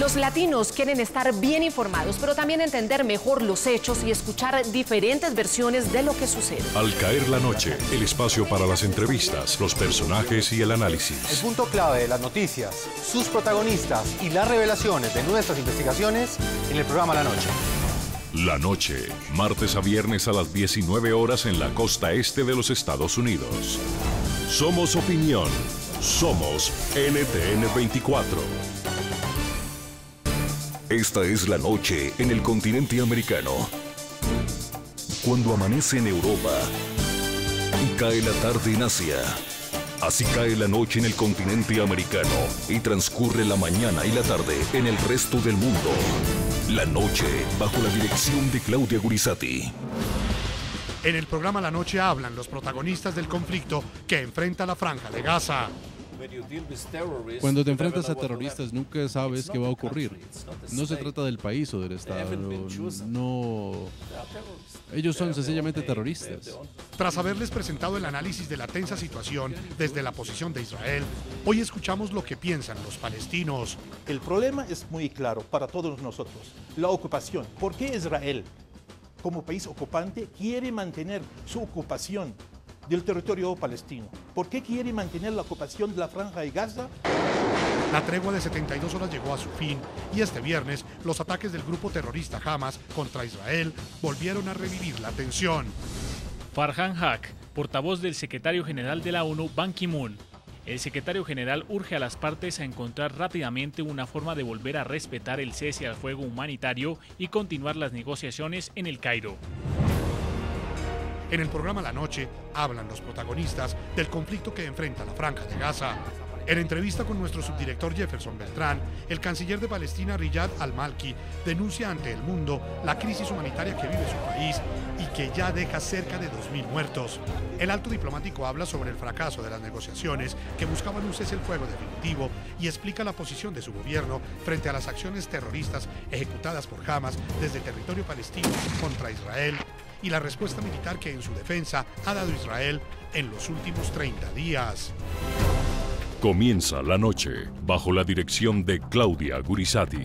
Los latinos quieren estar bien informados, pero también entender mejor los hechos y escuchar diferentes versiones de lo que sucede. Al caer la noche, el espacio para las entrevistas, los personajes y el análisis. El punto clave de las noticias, sus protagonistas y las revelaciones de nuestras investigaciones en el programa La Noche. La Noche, martes a viernes a las 19 horas en la costa este de los Estados Unidos. Somos opinión. Somos NTN 24. Esta es la noche en el continente americano. Cuando amanece en Europa y cae la tarde en Asia. Así cae la noche en el continente americano y transcurre la mañana y la tarde en el resto del mundo. La Noche, bajo la dirección de Claudia Gurizati. En el programa La Noche hablan los protagonistas del conflicto que enfrenta la Franja de Gaza. Cuando te enfrentas a terroristas nunca sabes qué va a ocurrir. No se trata del país o del Estado, no. Ellos son sencillamente terroristas. Tras haberles presentado el análisis de la tensa situación desde la posición de Israel, hoy escuchamos lo que piensan los palestinos. El problema es muy claro para todos nosotros, la ocupación. ¿Por qué Israel, como país ocupante, quiere mantener su ocupación del territorio palestino? ¿Por qué quiere mantener la ocupación de la Franja de Gaza? La tregua de 72 horas llegó a su fin y este viernes los ataques del grupo terrorista Hamas contra Israel volvieron a revivir la tensión. Farhan Haq, portavoz del secretario general de la ONU, Ban Ki-moon. El secretario general urge a las partes a encontrar rápidamente una forma de volver a respetar el cese al fuego humanitario y continuar las negociaciones en El Cairo. En el programa La Noche hablan los protagonistas del conflicto que enfrenta la Franja de Gaza. En entrevista con nuestro subdirector Jefferson Beltrán, el canciller de Palestina Riyad al-Malki denuncia ante el mundo la crisis humanitaria que vive su país y que ya deja cerca de 2.000 muertos. El alto diplomático habla sobre el fracaso de las negociaciones que buscaban un cese el fuego definitivo y explica la posición de su gobierno frente a las acciones terroristas ejecutadas por Hamas desde territorio palestino contra Israel y la respuesta militar que en su defensa ha dado Israel en los últimos 30 días. Comienza La Noche, bajo la dirección de Claudia Gurizati.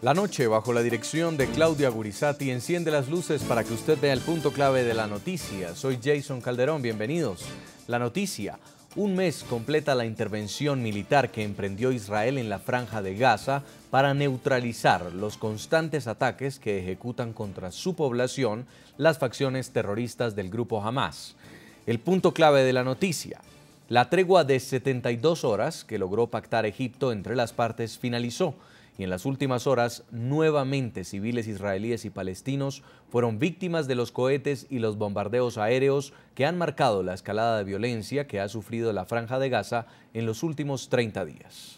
La Noche, bajo la dirección de Claudia Gurizati, enciende las luces para que usted vea el punto clave de la noticia. Soy Jason Calderón, bienvenidos. La noticia: un mes completa la intervención militar que emprendió Israel en la Franja de Gaza para neutralizar los constantes ataques que ejecutan contra su población las facciones terroristas del grupo Hamas. El punto clave de la noticia: la tregua de 72 horas que logró pactar Egipto entre las partes finalizó y en las últimas horas nuevamente civiles israelíes y palestinos fueron víctimas de los cohetes y los bombardeos aéreos que han marcado la escalada de violencia que ha sufrido la Franja de Gaza en los últimos 30 días.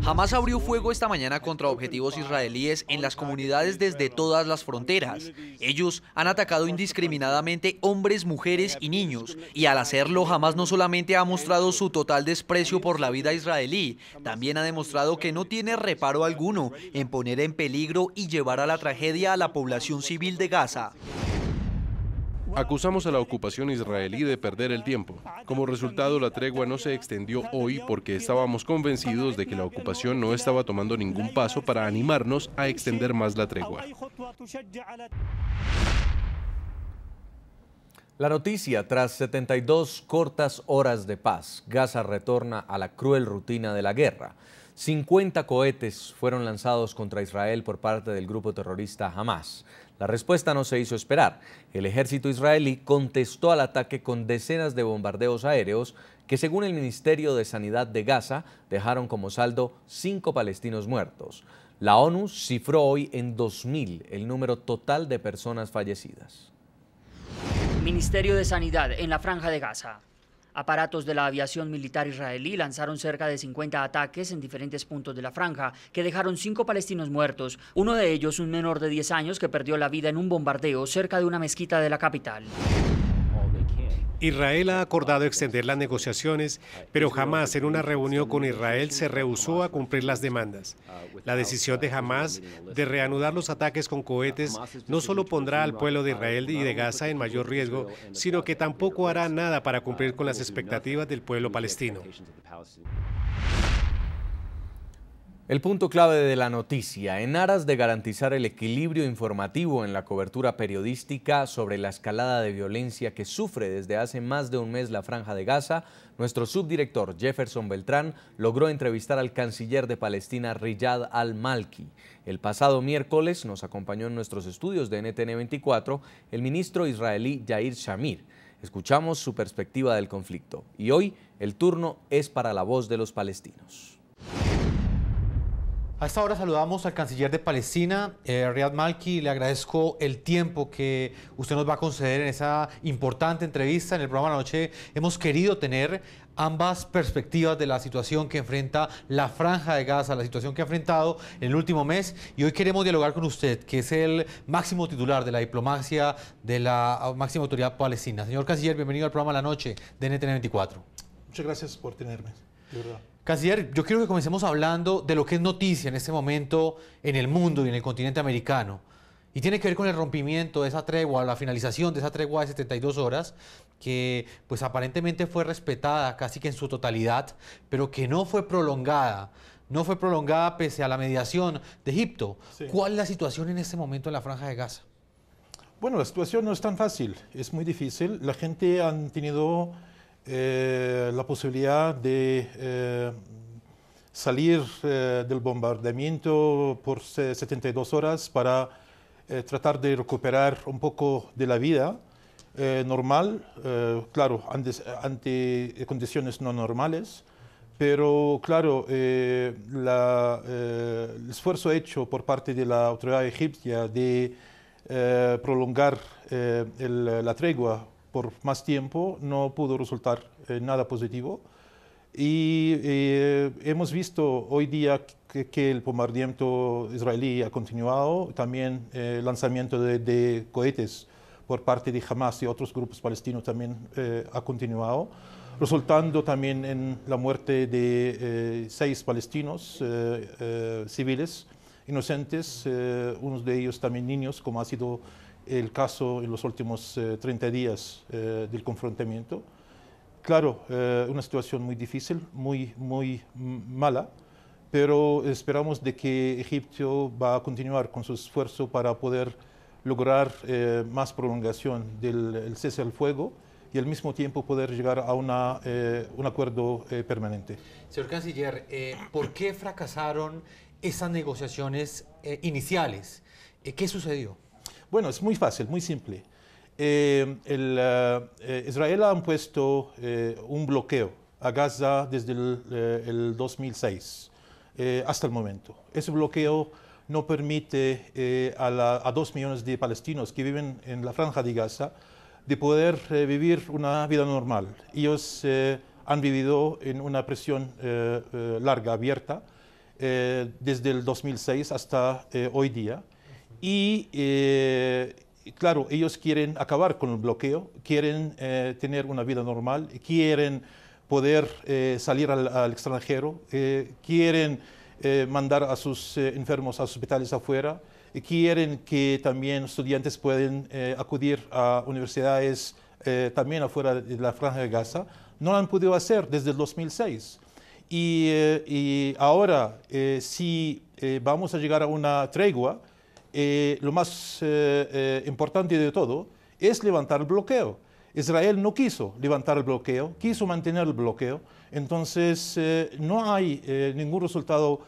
Hamas abrió fuego esta mañana contra objetivos israelíes en las comunidades desde todas las fronteras. Ellos han atacado indiscriminadamente hombres, mujeres y niños. Y al hacerlo, Hamas no solamente ha mostrado su total desprecio por la vida israelí, también ha demostrado que no tiene reparo alguno en poner en peligro y llevar a la tragedia a la población civil de Gaza. Acusamos a la ocupación israelí de perder el tiempo. Como resultado, la tregua no se extendió hoy porque estábamos convencidos de que la ocupación no estaba tomando ningún paso para animarnos a extender más la tregua. La noticia: tras 72 cortas horas de paz, Gaza retorna a la cruel rutina de la guerra. 50 cohetes fueron lanzados contra Israel por parte del grupo terrorista Hamas. La respuesta no se hizo esperar. El ejército israelí contestó al ataque con decenas de bombardeos aéreos que, según el Ministerio de Sanidad de Gaza, dejaron como saldo 5 palestinos muertos. La ONU cifró hoy en 2.000 el número total de personas fallecidas. Ministerio de Sanidad en la Franja de Gaza. Aparatos de la aviación militar israelí lanzaron cerca de 50 ataques en diferentes puntos de la franja que dejaron 5 palestinos muertos, uno de ellos un menor de 10 años que perdió la vida en un bombardeo cerca de una mezquita de la capital. Israel ha acordado extender las negociaciones, pero Hamás en una reunión con Israel se rehusó a cumplir las demandas. La decisión de Hamás de reanudar los ataques con cohetes no solo pondrá al pueblo de Israel y de Gaza en mayor riesgo, sino que tampoco hará nada para cumplir con las expectativas del pueblo palestino. El punto clave de la noticia: en aras de garantizar el equilibrio informativo en la cobertura periodística sobre la escalada de violencia que sufre desde hace más de un mes la Franja de Gaza, nuestro subdirector Jefferson Beltrán logró entrevistar al canciller de Palestina Riyad al-Malki. El pasado miércoles nos acompañó en nuestros estudios de NTN 24 el ministro israelí Yair Shamir. Escuchamos su perspectiva del conflicto y hoy el turno es para la voz de los palestinos. A esta hora saludamos al canciller de Palestina, Riyad Malki. Le agradezco el tiempo que usted nos va a conceder en esa importante entrevista. En el programa de la noche hemos querido tener ambas perspectivas de la situación que enfrenta la Franja de Gaza, la situación que ha enfrentado en el último mes, y hoy queremos dialogar con usted, que es el máximo titular de la diplomacia de la máxima autoridad palestina. Señor canciller, bienvenido al programa de la noche de NTN 24. Muchas gracias por tenerme, de verdad. Canciller, yo quiero que comencemos hablando de lo que es noticia en este momento en el mundo y en el continente americano. Y tiene que ver con el rompimiento de esa tregua, la finalización de esa tregua de 72 horas, que pues aparentemente fue respetada casi que en su totalidad, pero que no fue prolongada. No fue prolongada pese a la mediación de Egipto. Sí. ¿Cuál es la situación en este momento en la Franja de Gaza? Bueno, la situación no es tan fácil, es muy difícil. La gente ha tenido la posibilidad de salir del bombardeamiento por 72 horas para tratar de recuperar un poco de la vida normal, claro, ante condiciones no normales, pero claro, el esfuerzo hecho por parte de la autoridad egipcia de prolongar la tregua por más tiempo no pudo resultar nada positivo, y hemos visto hoy día que el bombardeamiento israelí ha continuado, también el lanzamiento de cohetes por parte de Hamás y otros grupos palestinos también ha continuado, resultando también en la muerte de 6 palestinos civiles inocentes, unos de ellos también niños, como ha sido el caso en los últimos 30 días del confrontamiento. Claro, una situación muy difícil, muy mala, pero esperamos de que Egipto va a continuar con su esfuerzo para poder lograr más prolongación del cese al fuego y al mismo tiempo poder llegar a un acuerdo permanente. Señor canciller, ¿por qué fracasaron esas negociaciones iniciales? ¿Qué sucedió? Bueno, es muy fácil, muy simple. Israel ha impuesto un bloqueo a Gaza desde el 2006 hasta el momento. Ese bloqueo no permite a 2 millones de palestinos que viven en la Franja de Gaza de poder vivir una vida normal. Ellos han vivido en una presión larga, abierta, desde el 2006 hasta hoy día. Y claro, ellos quieren acabar con el bloqueo, quieren tener una vida normal, quieren poder salir al extranjero, quieren mandar a sus enfermos a hospitales afuera, quieren que también estudiantes puedan acudir a universidades también afuera de la Franja de Gaza. No lo han podido hacer desde el 2006. Y ahora, si vamos a llegar a una tregua, lo más importante de todo es levantar el bloqueo. Israel no quiso levantar el bloqueo, quiso mantener el bloqueo, entonces no hay ningún resultado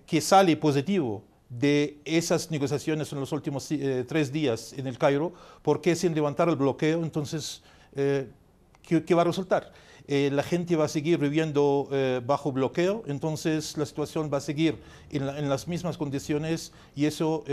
que sale positivo de esas negociaciones en los últimos 3 días en el Cairo, porque sin levantar el bloqueo, entonces, ¿qué va a resultar? La gente va a seguir viviendo bajo bloqueo, entonces la situación va a seguir en las mismas condiciones, y eso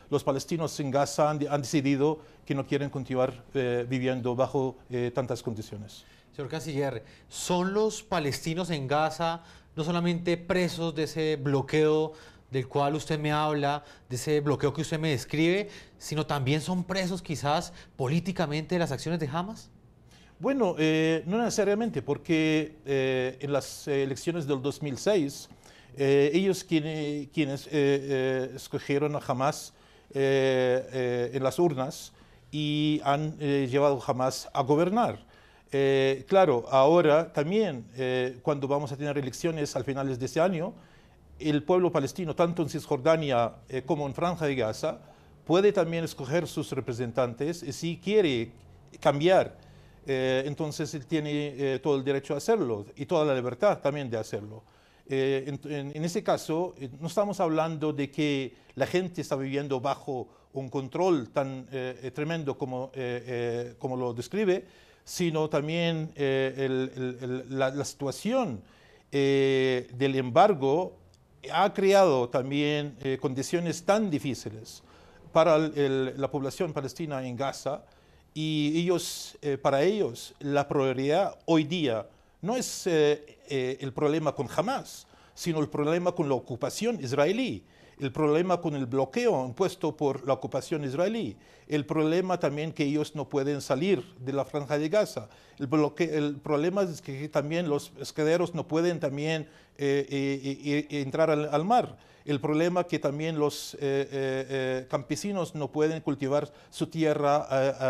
los palestinos en Gaza han decidido que no quieren continuar viviendo bajo tantas condiciones. Señor canciller, ¿son los palestinos en Gaza no solamente presos de ese bloqueo del cual usted me habla, de ese bloqueo que usted me describe, sino también son presos quizás políticamente de las acciones de Hamas? Bueno, no necesariamente, porque en las elecciones del 2006, ellos quienes escogieron a Hamas en las urnas y han llevado Hamas a gobernar. Claro, ahora también, cuando vamos a tener elecciones al finales de este año, el pueblo palestino, tanto en Cisjordania como en Franja de Gaza, puede también escoger sus representantes y si quiere cambiar, entonces él tiene todo el derecho a hacerlo y toda la libertad también de hacerlo. En ese caso, no estamos hablando de que la gente está viviendo bajo un control tan tremendo como lo describe, sino también la situación del embargo ha creado también condiciones tan difíciles para la población palestina en Gaza, y para ellos la prioridad hoy día no es el problema con Hamas, sino el problema con la ocupación israelí, el problema con el bloqueo impuesto por la ocupación israelí, el problema también que ellos no pueden salir de la Franja de Gaza, el problema es que también los pescaderos no pueden también entrar al mar, el problema que también los campesinos no pueden cultivar su tierra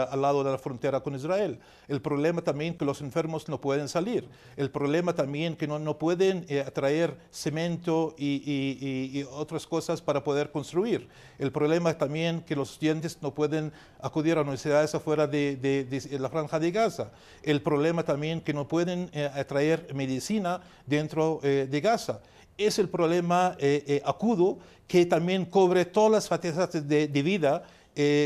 al lado de la frontera con Israel, el problema también que los enfermos no pueden salir, el problema también que no pueden traer cemento y otras cosas para poder construir, el problema también que los estudiantes no pueden acudir a universidades afuera de la Franja de Gaza, el problema también que no pueden traer medicina dentro de Gaza. Es el problema agudo que también cubre todas las facetas de vida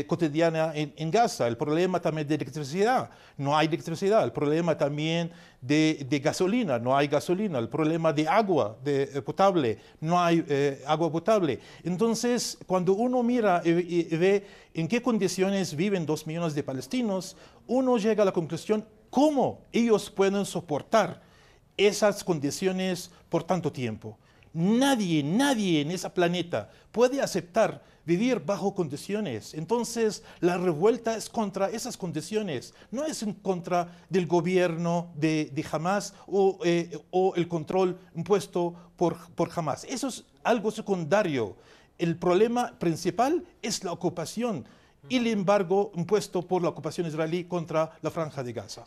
cotidiana en Gaza. El problema también de electricidad, no hay electricidad. El problema también de gasolina, no hay gasolina. El problema de agua potable, no hay agua potable. Entonces, cuando uno mira y ve en qué condiciones viven 2 millones de palestinos, uno llega a la conclusión cómo ellos pueden soportar esas condiciones por tanto tiempo. Nadie en ese planeta puede aceptar vivir bajo condiciones. Entonces, la revuelta es contra esas condiciones, no es en contra del gobierno de Hamas o el control impuesto por Hamas. Eso es algo secundario. El problema principal es la ocupación y el embargo impuesto por la ocupación israelí contra la Franja de Gaza.